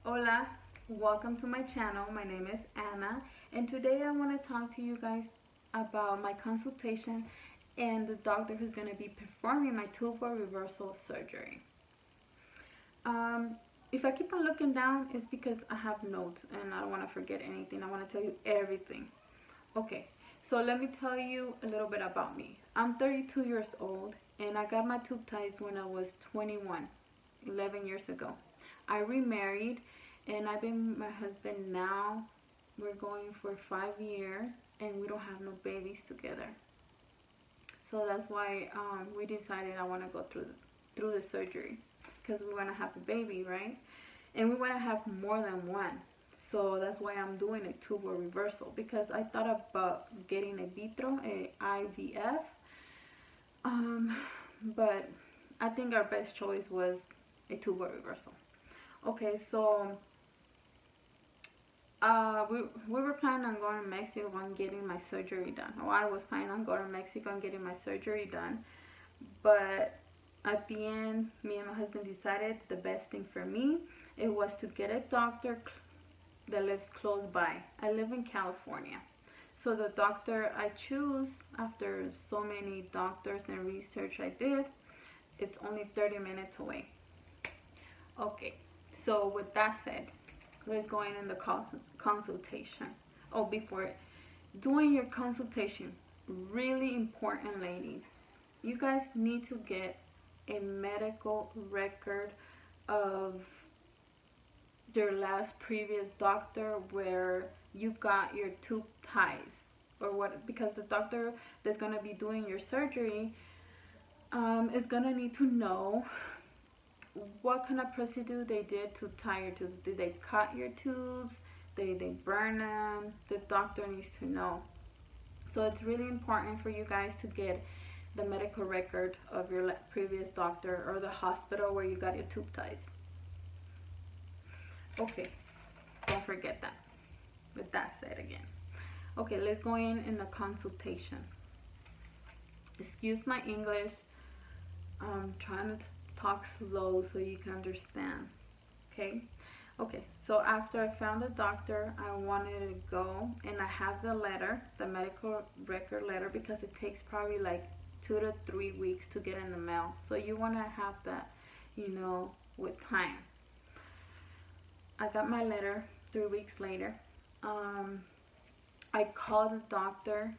Hola, welcome to my channel. My name is Anna, and today I want to talk to you guys about my consultation and the doctor who's going to be performing my tubal reversal surgery. Um, if I keep on looking down, it's because I have notes and I don't want to forget anything. I want to tell you everything. Okay, so let me tell you a little bit about me. I'm 32 years old and I got my tube ties when I was 21, 11 years ago. I remarried and I've been with my husband now. We're going for 5 years and we don't have no babies together. So that's why we decided I want to go through the surgery because we want to have a baby, right? And we want to have more than one. So that's why I'm doing a tubal reversal because I thought about getting a vitro, a IVF, um, but I think our best choice was a tubal reversal. Okay, so we were planning on going to Mexico and getting my surgery done. Or I was planning on going to Mexico and getting my surgery done. But at the end, me and my husband decided the best thing for me, it was to get a doctor that lives close by. I live in California. So the doctor I choose, after so many doctors and research I did, it's only 30 minutes away. Okay, so with that said, let's go in the consultation. Oh, before doing your consultation, really important, ladies, you guys need to get a medical record of your last previous doctor where you got your tube ties, or what, because the doctor that's going to be doing your surgery is going to need to know what kind of procedure they did to tie your tubes. Did they cut your tubes? Did they burn them? The doctor needs to know. So it's really important for you guys to get the medical record of your previous doctor or the hospital where you got your tube ties. Okay, don't forget that. With that said again. Okay, let's go in the consultation. Excuse my English. I'm trying to talk slow so you can understand. Okay? Okay, so after I found the doctor, I wanted to go and I have the letter, the medical record letter, because it takes probably like 2 to 3 weeks to get in the mail. So you want to have that, with time. I got my letter 3 weeks later. I called the doctor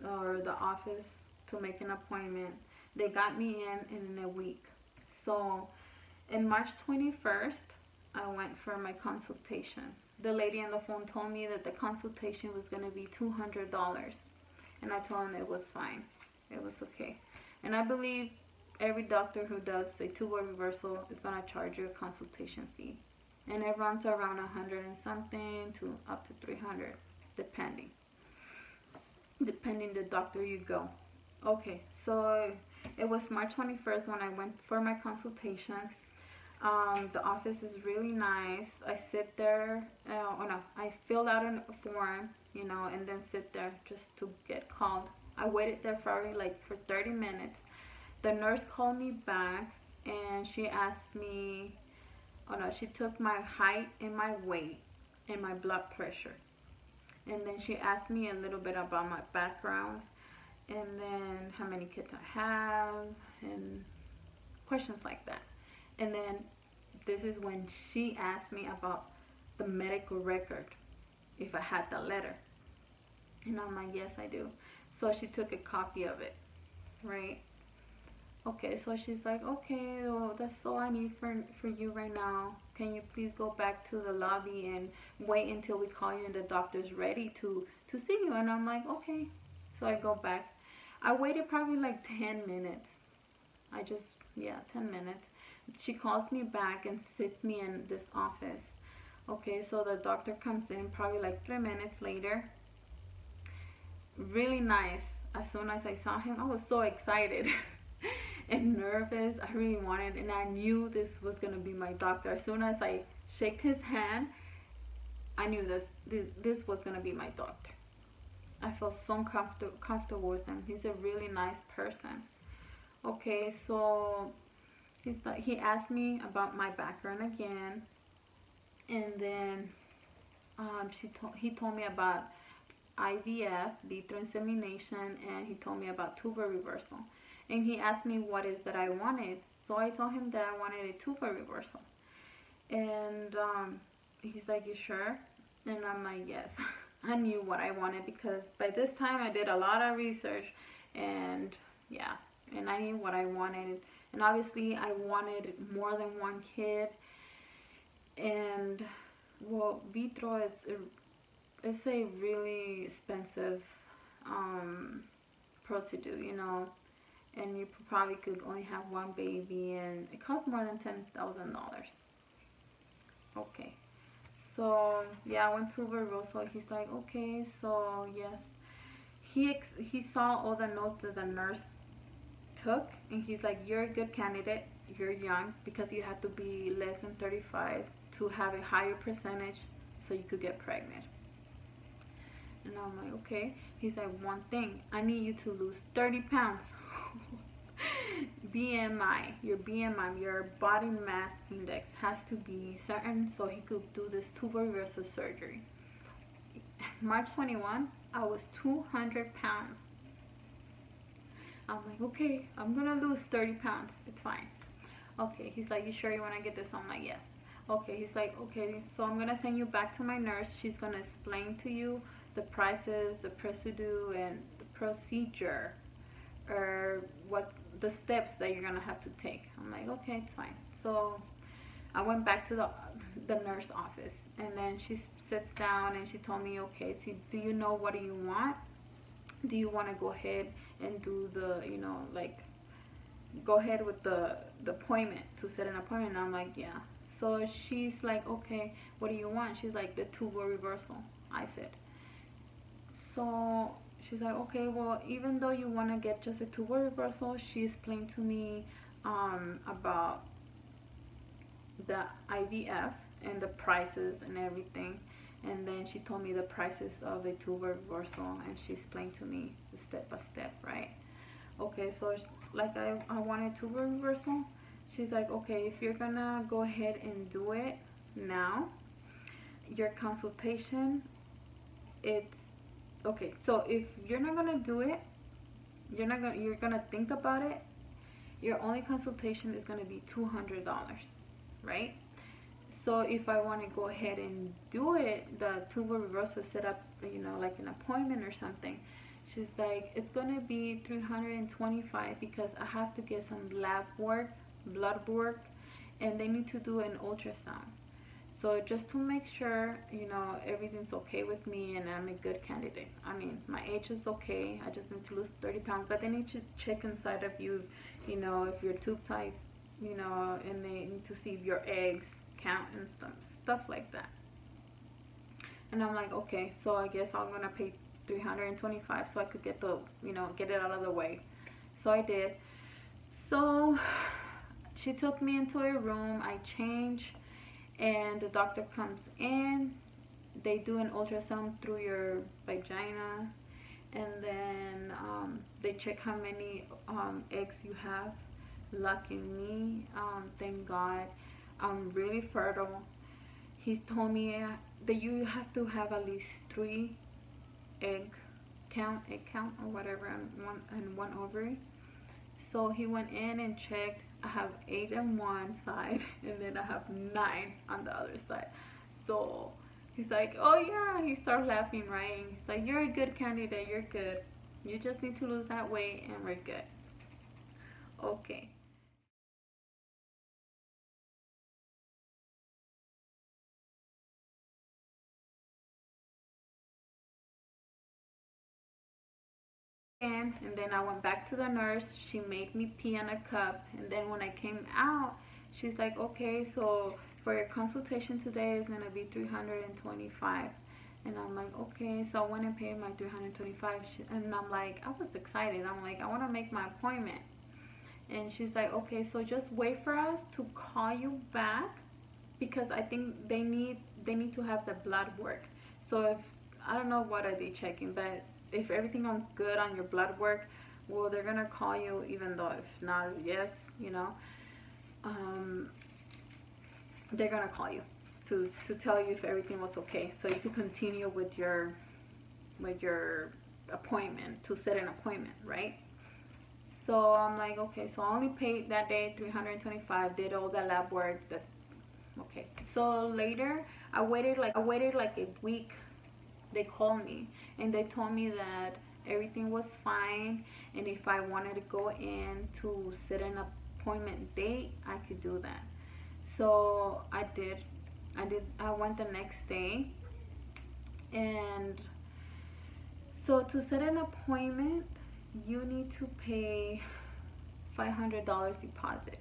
or the office to make an appointment. They got me in a week. So in March 21st, I went for my consultation. The lady on the phone told me that the consultation was going to be $200. And I told him it was fine. It was okay. And I believe every doctor who does a tubal reversal is going to charge you a consultation fee. And it runs around 100 and something to up to 300, depending the doctor you go. Okay, so it was March 21st when I went for my consultation. The office is really nice. I sit there, I filled out a form, and then sit there just to get called. I waited there probably like for 30 minutes. The nurse called me back and she asked me, she took my height and my weight and my blood pressure. And then she asked me a little bit about my background and then how many kids I have and questions like that. And then this is when she asked me about the medical record, if I had the letter. And I'm like, yes, I do. So she took a copy of it, right? Okay, so she's like, okay, well, that's all I need for you right now. Can you please go back to the lobby and wait until we call you and the doctor's ready to see you? And I'm like, okay. So I go back. I waited probably like 10 minutes. Yeah, 10 minutes. She calls me back and sits me in this office. Okay, so the doctor comes in probably like 3 minutes later. Really nice. As soon as I saw him, I was so excited and nervous. I really wanted, and I knew this was going to be my doctor. As soon as I shook his hand, I knew this was going to be my doctor. I felt so comfortable with him. He's a really nice person. Okay, so he asked me about my background again, And then he told me about IVF, vitro insemination, and he told me about tubal reversal. And he asked me what is that I wanted. So I told him that I wanted a tubal reversal. And he's like, you sure? And I'm like, yes. I knew what I wanted because by this time I did a lot of research, and yeah, and I knew what I wanted. And obviously I wanted more than one kid. And well, vitro it's a really expensive procedure, you know, and you probably could only have one baby, and it costs more than $10,000. Okay, so yeah, I went to Barroso. He's like, okay, so yes, he saw all the notes that the nurse took, and he's like, you're a good candidate. You're young because you have to be less than 35 to have a higher percentage so you could get pregnant. And I'm like, okay. He's like, one thing, I need you to lose 30 pounds. BMI, your body mass index has to be certain so he could do this tubal reversal surgery. March 21, I was 200 pounds. I'm like, okay, I'm gonna lose 30 pounds. It's fine. Okay, he's like, you sure you wanna get this? I'm like, yes. Okay, he's like, okay, so I'm gonna send you back to my nurse. She's gonna explain to you the prices, the procedure, and the procedure, or what the steps that you're gonna have to take. I'm like, okay, it's fine. So I went back to the nurse office, and then she sits down and she told me, okay, so do you know what do you want? Do you want to go ahead and do the, you know, like go ahead with the appointment, to set an appointment? And I'm like, yeah. So she's like, okay, what do you want? She's like, the tubal reversal. I said. So she's like, okay, well, even though you want to get just a tubal reversal, she explained to me about the IVF and the prices and everything. And then she told me the prices of a tubal reversal, and she explained to me step by step, right? Okay, so like I wanted tubal reversal. She's like, okay, if you're gonna go ahead and do it now, your consultation, it's okay. So if you're not gonna do it, you're gonna think about it. Your only consultation is gonna be $200, right? So if I want to go ahead and do it, the tubal reversal, set up, you know, like an appointment or something, she's like, it's gonna be 325 because I have to get some lab work, blood work, and they need to do an ultrasound. So just to make sure, you know, everything's okay with me and I'm a good candidate. I mean, my age is okay. I just need to lose 30 pounds, but they need to check inside of you, you know, if your tube size, you know, and they need to see if your eggs count and stuff like that. And I'm like, okay, so I guess I'm gonna pay 325 so I could get the, you know, get it out of the way. So I did. So she took me into a room. I change, and the doctor comes in. They do an ultrasound through your vagina, and then they check how many eggs you have. Lucky me, thank God, I'm really fertile. He told me that you have to have at least 3 egg count or whatever, and one ovary. So he went in and checked. I have 8 on one side, and then I have 9 on the other side. So he's like, oh yeah, he starts laughing, right? He's like, you're a good candidate, you're good. You just need to lose that weight and we're good. Okay. And then I went back to the nurse. She made me pee in a cup. And then when I came out, she's like, okay, so for your consultation today is going to be 325. And I'm like, okay. So I went and paid my 325. And I'm like, I was excited. I'm like, I want to make my appointment. And she's like, okay, so just wait for us to call you back because I think they need to have the blood work. So if I don't know what are they checking, but if everything is good on your blood work, well, they're gonna call you even though if not, yes, you know, um, they're gonna call you to tell you if everything was okay, so you could continue with your appointment, to set an appointment, right? So I'm like, okay, so I only paid that day $325, did all the lab work. That okay. So later, I waited like a week. They called me and they told me that everything was fine, and if I wanted to go in to set an appointment date, I could do that. So I did. I went the next day, and so to set an appointment, you need to pay $500 deposit.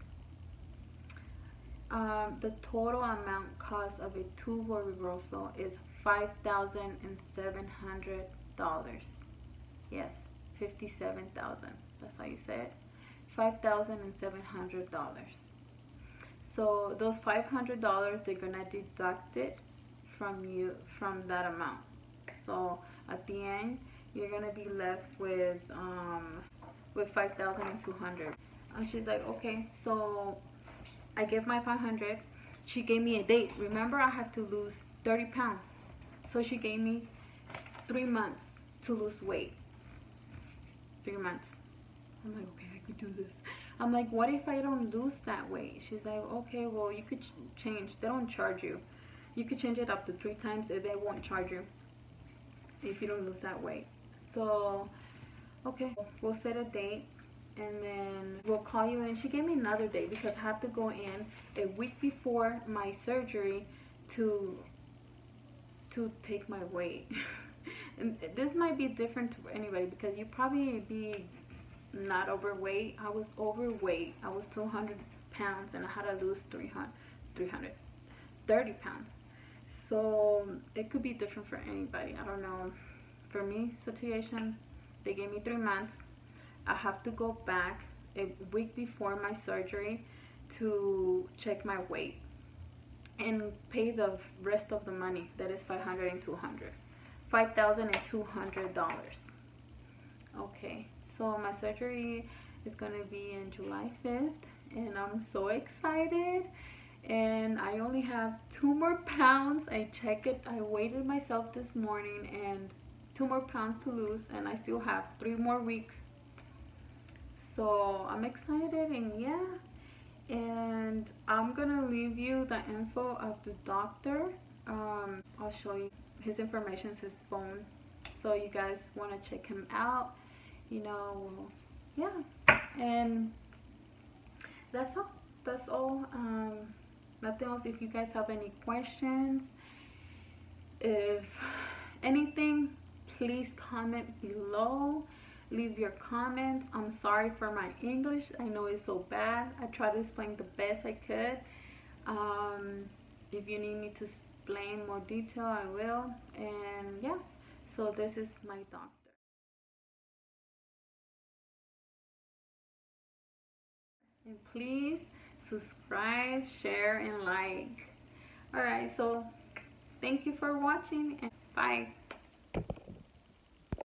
The total amount cost of a tubo reversal is $5,700. Yes, 57,000. That's how you say it. $5,700. So those $500, they're gonna deduct it from you, from that amount. So at the end, you're gonna be left with 5,200. And she's like, okay. So I gave my 500. She gave me a date. Remember, I had to lose 30 pounds. So she gave me 3 months to lose weight. 3 months. I'm like, okay, I could do this. I'm like, what if I don't lose that weight? She's like, okay, well, you could change. They don't charge you. You could change it up to 3 times and they won't charge you if you don't lose that weight. So, okay, we'll set a date and then we'll call you in. She gave me another date because I have to go in a week before my surgery to take my weight. And this might be different to anybody because you probably be not overweight. I was overweight. I was 200 pounds and I had to lose 330 pounds. So it could be different for anybody. I don't know. For me, situation, they gave me 3 months. I have to go back a week before my surgery to check my weight and pay the rest of the money. That is 500 and 200. $5,200. Okay, so my surgery is gonna be in July 5th, and I'm so excited. And I only have 2 more pounds. I checked it. I weighed myself this morning, and 2 more pounds to lose, and I still have 3 more weeks. So I'm excited, and yeah. And I'm gonna leave you the info of the doctor. I'll show you his information, his phone, so you guys want to check him out, you know. Yeah, and that's all. Nothing else. If you guys have any questions, if anything, please comment below. Leave your comments. I'm sorry for my English. I know it's so bad. I try to explain the best I could. If you need me to explain more detail, I will. And yeah, so this is my doctor. And please subscribe, share, and like. Alright, so thank you for watching, and bye.